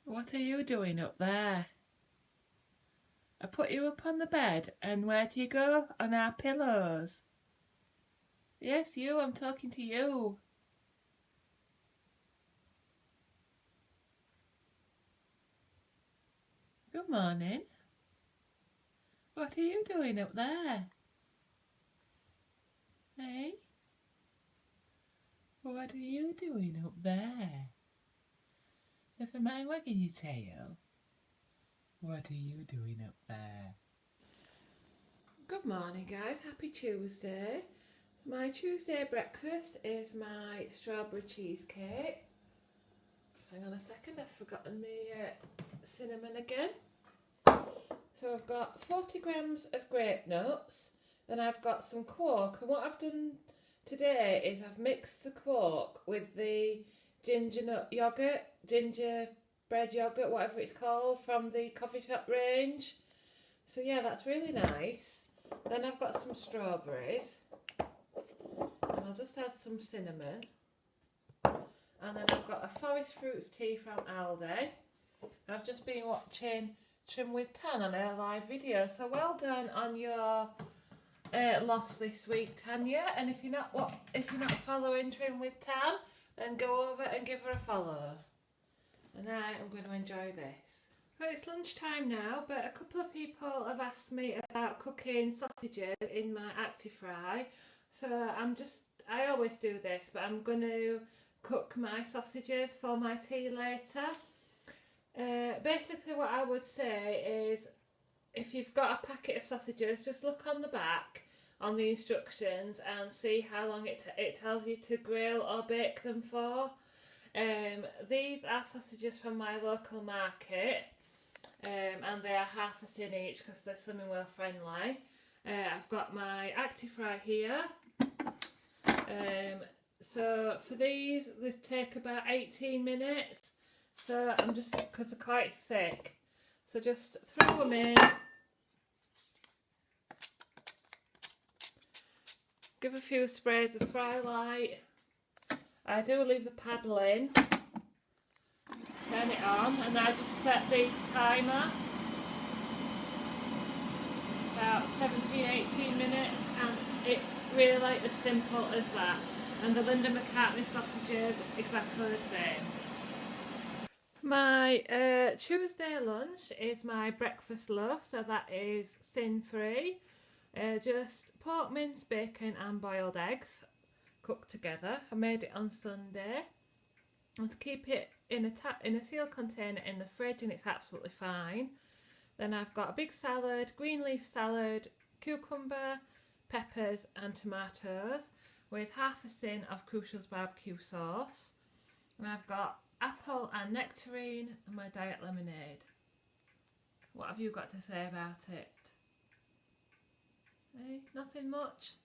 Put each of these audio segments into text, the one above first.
What are you doing up there? I put you up on the bed, and where do you go? On our pillows. Yes, you, I'm talking to you. Good morning. What are you doing up there? Hey? What are you doing up there? Never mind wagging your tail. What are you doing up there? Good morning, guys. Happy Tuesday. My Tuesday breakfast is my strawberry cheesecake. Just hang on a second, I've forgotten my cinnamon again. So I've got 40 grams of grape nuts, then I've got some quark, and what I've done today is I've mixed the quark with the gingerbread yogurt, whatever it's called, from the coffee shop range. So yeah, that's really nice. Then I've got some strawberries, and I'll just add some cinnamon. And then I've got a forest fruits tea from Aldi. I've just been watching Trim with Tan on her live video, so well done on your loss this week, Tanya. And if you're not following Trim with Tan, then go over and give her a follow. And I am going to enjoy this. Well, it's lunchtime now, but a couple of people have asked me about cooking sausages in my ActiFry. So I always do this, but I'm going to cook my sausages for my tea later. Basically what I would say is, if you've got a packet of sausages, just look on the back on the instructions and see how long it tells you to grill or bake them for. These are sausages from my local market, and they are half a tin each because they're Slimming Well friendly. I've got my ActiFry here. So for these, they take about 18 minutes. So I'm just, because they're quite thick, so just throw them in. Give a few sprays of fry light. I do leave the paddle in. Turn it on, and I just set the timer about 17-18 minutes, and it's really as simple as that. And the Linda McCartney sausages exactly the same. My Tuesday lunch is my breakfast loaf, so that is sin-free. Just pork mince, bacon and boiled eggs cooked together. I made it on Sunday. And to keep it in a sealed container in the fridge, and it's absolutely fine. Then I've got a big salad, green leaf salad, cucumber, peppers and tomatoes with half a tin of Crucial's barbecue sauce. And I've got apple and nectarine and my diet lemonade. What have you got to say about it? Eh? Nothing much?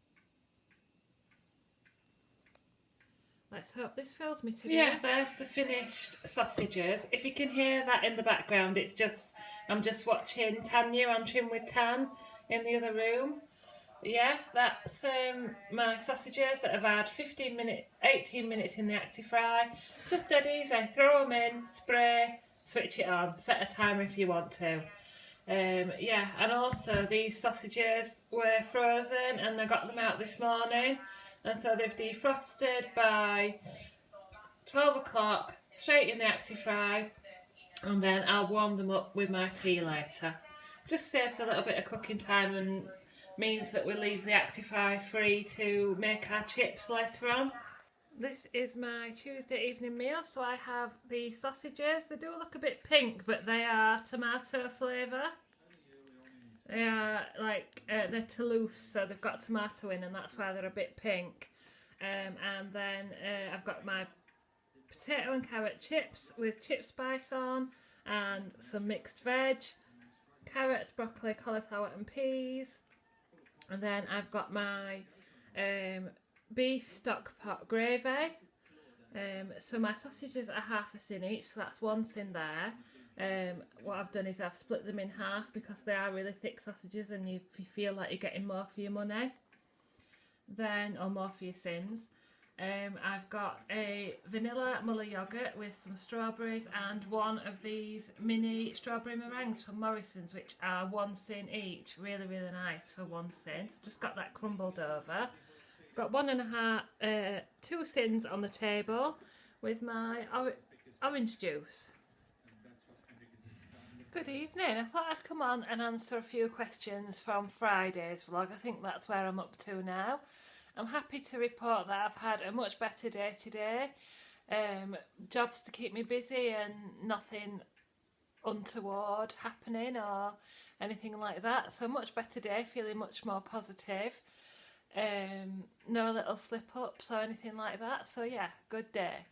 Let's hope this fills me today. Yeah, there's the finished sausages. If you can hear that in the background, it's just, I'm just watching Tanya on Trim with Tan in the other room. Yeah, that's my sausages that have had 18 minutes in the ActiFry. Just dead easy. Throw them in, spray, switch it on. Set a timer if you want to. Yeah, and also these sausages were frozen and I got them out this morning. And so they've defrosted by 12 o'clock, straight in the ActiFry. And then I'll warm them up with my tea later. Just saves a little bit of cooking time and means that we leave the ActiFry free to make our chips later on. This is my Tuesday evening meal, so I have the sausages. They do look a bit pink, but they are tomato flavour. They are like, they're Toulouse, so they've got tomato in and that's why they're a bit pink. And then I've got my potato and carrot chips with chip spice on and some mixed veg, carrots, broccoli, cauliflower and peas. And then I've got my beef stock pot gravy. So my sausages are half a tin each, so that's one tin there. What I've done is I've split them in half because they are really thick sausages and you feel like you're getting more for your money. Then, or more for your sins. I've got a vanilla Muller yoghurt with some strawberries and one of these mini strawberry meringues from Morrison's, which are 1 sin each. Really, really nice for 1 sin. So just got that crumbled over. Got 2 sins on the table with my orange juice. Good evening. I thought I'd come on and answer a few questions from Friday's vlog. I think that's where I'm up to now. I'm happy to report that I've had a much better day today. Jobs to keep me busy and nothing untoward happening or anything like that. So much better day, feeling much more positive. No little slip-ups or anything like that. So yeah, good day.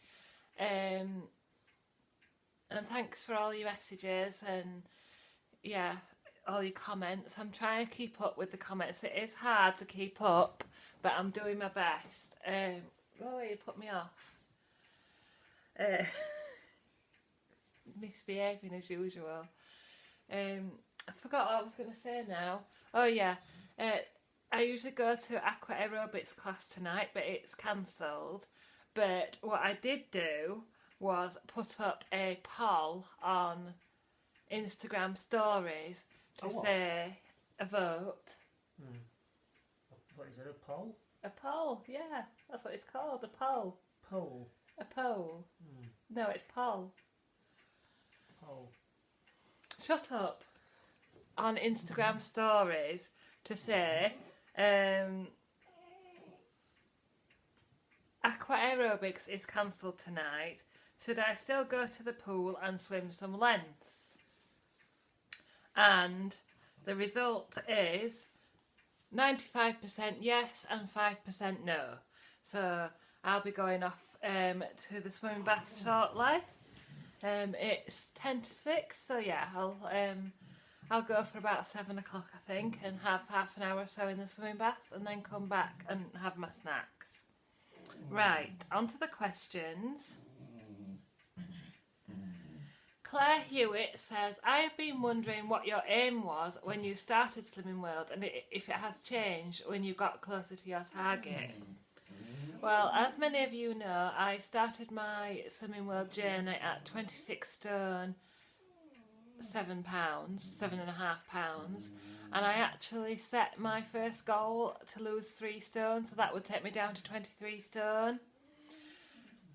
And thanks for all your messages and yeah, all your comments. I'm trying to keep up with the comments. It is hard to keep up, but I'm doing my best. Oh, you put me off. Misbehaving as usual. I forgot what I was going to say now. Oh yeah, I usually go to aqua aerobics class tonight, but it's cancelled. But what I did do was put up a poll on Instagram stories to say a vote. What is it, a poll? A poll, yeah, that's what it's called, a poll. Poll? A poll. No, it's poll. Poll. Shut up. On Instagram stories to say aqua aerobics is cancelled tonight. Should I still go to the pool and swim some lengths? And the result is 95% yes and 5% no. So I'll be going off to the swimming bath shortly. It's 10 to 6, so yeah, I'll go for about 7 o'clock I think and have half an hour or so in the swimming bath and then come back and have my snacks. Right, on to the questions. Claire Hewitt says, I have been wondering what your aim was when you started Slimming World and if it has changed when you got closer to your target. Well, as many of you know, I started my Slimming World journey at 26 stone, 7 pounds, 7.5 pounds, and I actually set my first goal to lose 3 stone, so that would take me down to 23 stone.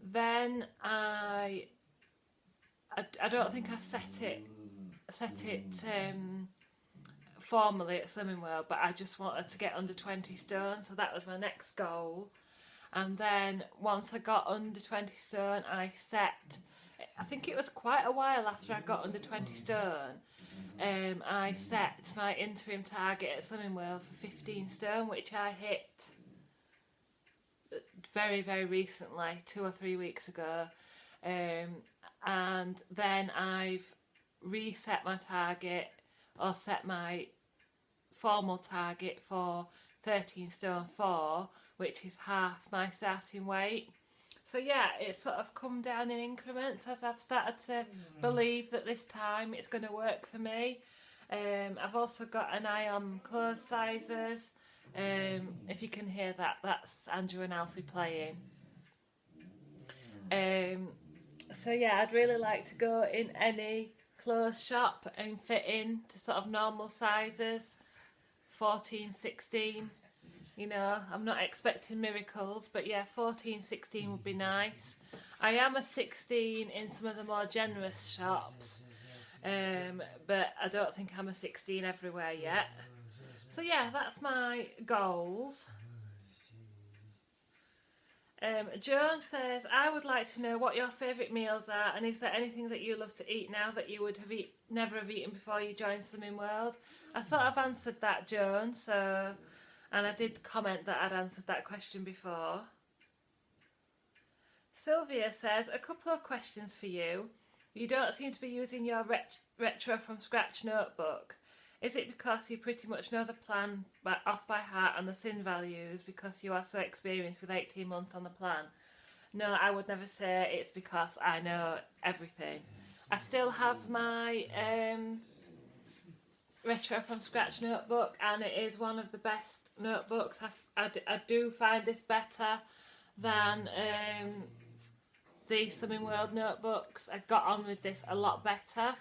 Then I don't think I set it formally at Slimming World, but I just wanted to get under 20 stone, so that was my next goal. And then once I got under 20 stone, I think it was quite a while after I got under 20 stone, I set my interim target at Slimming World for 15 stone, which I hit very, very recently, 2 or 3 weeks ago. And then I've reset my target, or set my formal target for 13 stone 4, which is half my starting weight. So yeah, it's sort of come down in increments as I've started to believe that this time it's going to work for me. I've also got an eye on clothes sizes. If you can hear that, that's Andrew and Alfie playing. So yeah, I'd really like to go in any clothes shop and fit in to sort of normal sizes, 14, 16. You know, I'm not expecting miracles, but yeah, 14, 16 would be nice. I am a 16 in some of the more generous shops, but I don't think I'm a 16 everywhere yet. So yeah, that's my goals. Joan says, I would like to know what your favourite meals are, and is there anything that you love to eat now that you would have never have eaten before you joined Slimming World? I sort of answered that, Joan, so, and I did comment that I'd answered that question before. Sylvia says, a couple of questions for you. You don't seem to be using your retro from scratch notebook. Is it because you pretty much know the plan off by heart and the sin values because you are so experienced with 18 months on the plan? No, I would never say it's because I know everything. I still have my retro from scratch notebook, and it is one of the best notebooks. I do find this better than the Slimming World notebooks. I got on with this a lot better.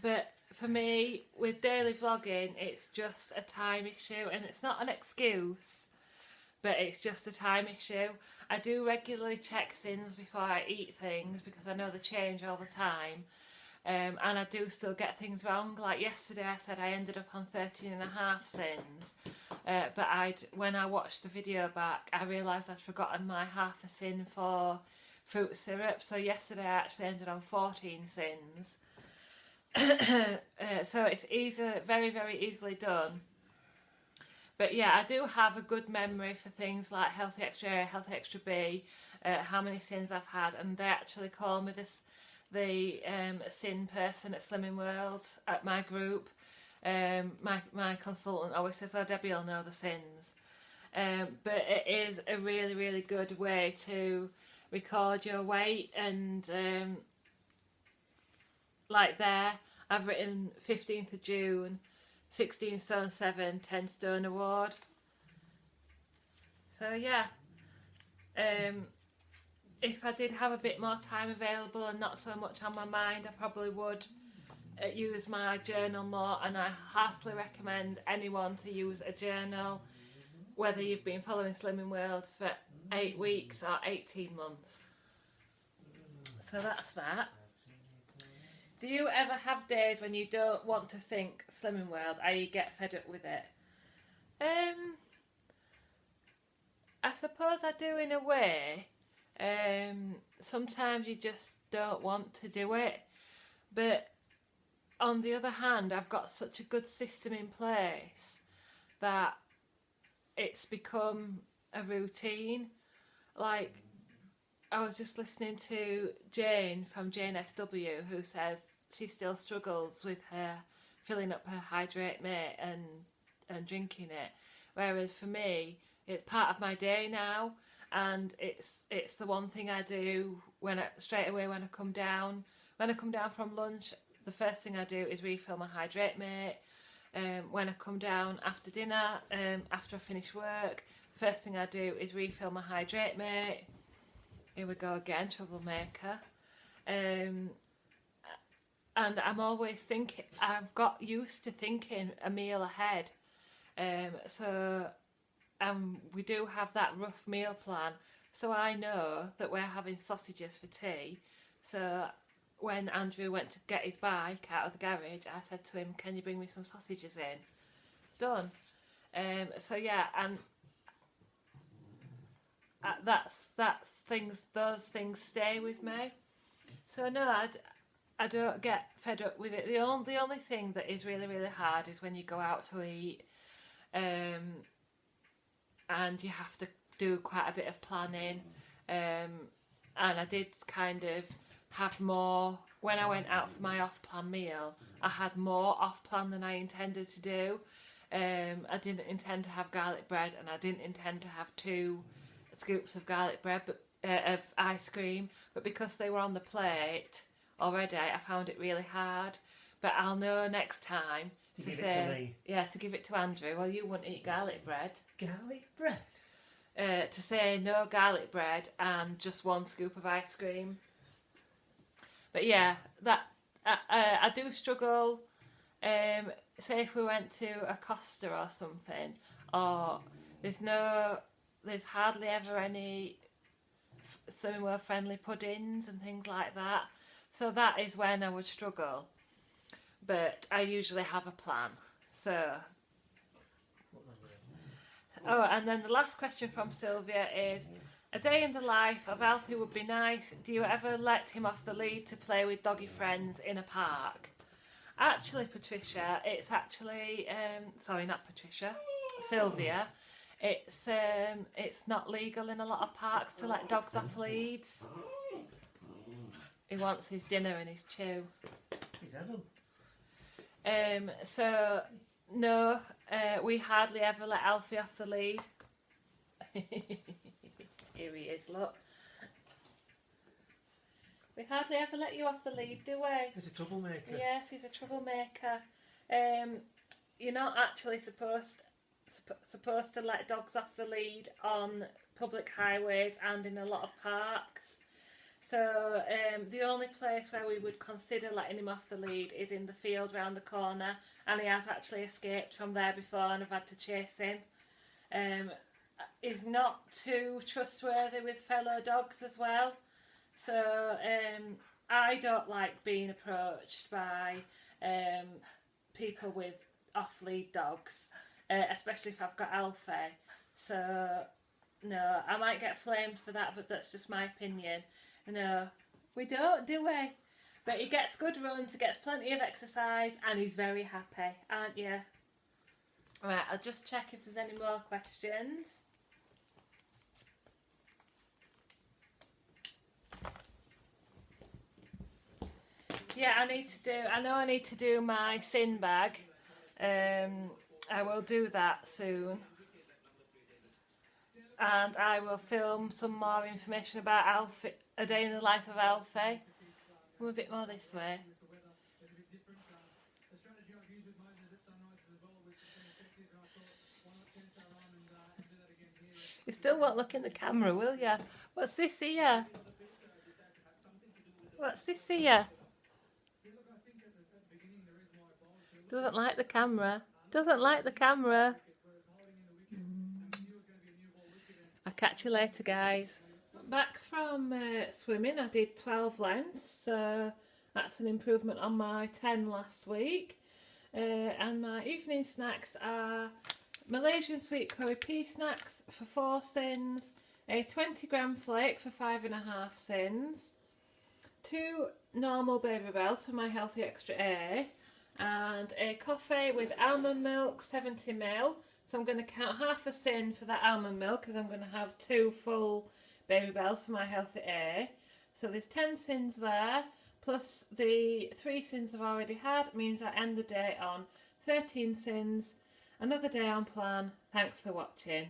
But for me, with daily vlogging, it's just a time issue, and it's not an excuse, but it's just a time issue. I do regularly check sins before I eat things because I know they change all the time. And I do still get things wrong. Like yesterday I said I ended up on 13.5 sins. But when I watched the video back, I realised I'd forgotten my half a sin for fruit syrup. So yesterday I actually ended on 14 sins. So it's very, very easily done. But yeah, I do have a good memory for things like Healthy Extra A, Healthy Extra B, how many sins I've had, and they actually call me the sin person at Slimming World at my group. My consultant always says, "Oh, Debbie will know the sins." But it is a really, really good way to record your weight, and like there, I've written 15th of June, 16 stone 7, 10 stone award. So yeah, if I did have a bit more time available and not so much on my mind, I probably would use my journal more, and I heartily recommend anyone to use a journal, whether you've been following Slimming World for 8 weeks or 18 months. So that's that. Do you ever have days when you don't want to think Slimming World, i.e. get fed up with it? I suppose I do in a way. Sometimes you just don't want to do it. But on the other hand, I've got such a good system in place that it's become a routine. Like, I was just listening to Jane from Jane SW, who says she still struggles with her filling up her Hydrate Mate and drinking it. Whereas for me, it's part of my day now, and it's the one thing I do straight away when I come down. When I come down from lunch, the first thing I do is refill my Hydrate Mate. When I come down after dinner, after I finish work, first thing I do is refill my Hydrate Mate. Here we go again, troublemaker. And I'm always thinking, I've got used to thinking a meal ahead. So we do have that rough meal plan. So I know that we're having sausages for tea. So when Andrew went to get his bike out of the garage, I said to him, "Can you bring me some sausages in?" Done. So yeah, and those things stay with me. So no, I don't get fed up with it. The only thing that is really, really hard is when you go out to eat, and you have to do quite a bit of planning. And I did kind of have more when I went out for my off-plan meal. I had more off-plan than I intended to do. I didn't intend to have garlic bread, and I didn't intend to have 2 scoops of garlic bread, but of ice cream. But because they were on the plate already, I found it really hard. But I'll know next time to give it to me. Yeah, to give it to Andrew. Well, you wouldn't eat garlic bread. Garlic bread? To say no garlic bread and just 1 scoop of ice cream. But yeah, that I do struggle. Say if we went to a Costa or something, or there's hardly ever any Slimming World friendly puddings and things like that. So that is when I would struggle. But I usually have a plan. So. Oh, and then the last question from Sylvia is, a day in the life of Alfie would be nice. Do you ever let him off the lead to play with doggy friends in a park? Actually, Patricia, it's actually, sorry, not Patricia, Sylvia. It's not legal in a lot of parks to let dogs off leads. He wants his dinner and his chew. He's had them. So no, we hardly ever let Alfie off the lead. Here he is, look. We hardly ever let you off the lead, do we? He's a troublemaker. Yes, he's a troublemaker. You're not actually supposed to let dogs off the lead on public highways and in a lot of parks. So the only place where we would consider letting him off the lead is in the field round the corner, and he has actually escaped from there before and I've had to chase him. He's not too trustworthy with fellow dogs as well, so I don't like being approached by people with off-lead dogs, especially if I've got Alfie. So no, I might get flamed for that, but that's just my opinion. No, we don't, do we? But he gets good runs, he gets plenty of exercise, and he's very happy, aren't you? Right, I'll just check if there's any more questions. Yeah, I know I need to do my sin bag. I will do that soon. And I will film some more information about Alfie, a day in the life of Alfie. Come a bit more this way. You still won't look in the camera, will you? What's this here? What's this here? Doesn't like the camera. Doesn't like the camera. I'll catch you later, guys. Back from swimming, I did 12 lengths, so that's an improvement on my 10 last week. And my evening snacks are Malaysian sweet curry pea snacks for 4 sins, a 20-gram flake for 5.5 sins, 2 normal Baby Bells for my healthy extra A, and a coffee with almond milk, 70ml. So I'm going to count half a sin for that almond milk because I'm going to have 2 full Baby Bells for my healthy A. So there's 10 sins there, plus the 3 sins I've already had, means I end the day on 13 sins. Another day on plan. Thanks for watching.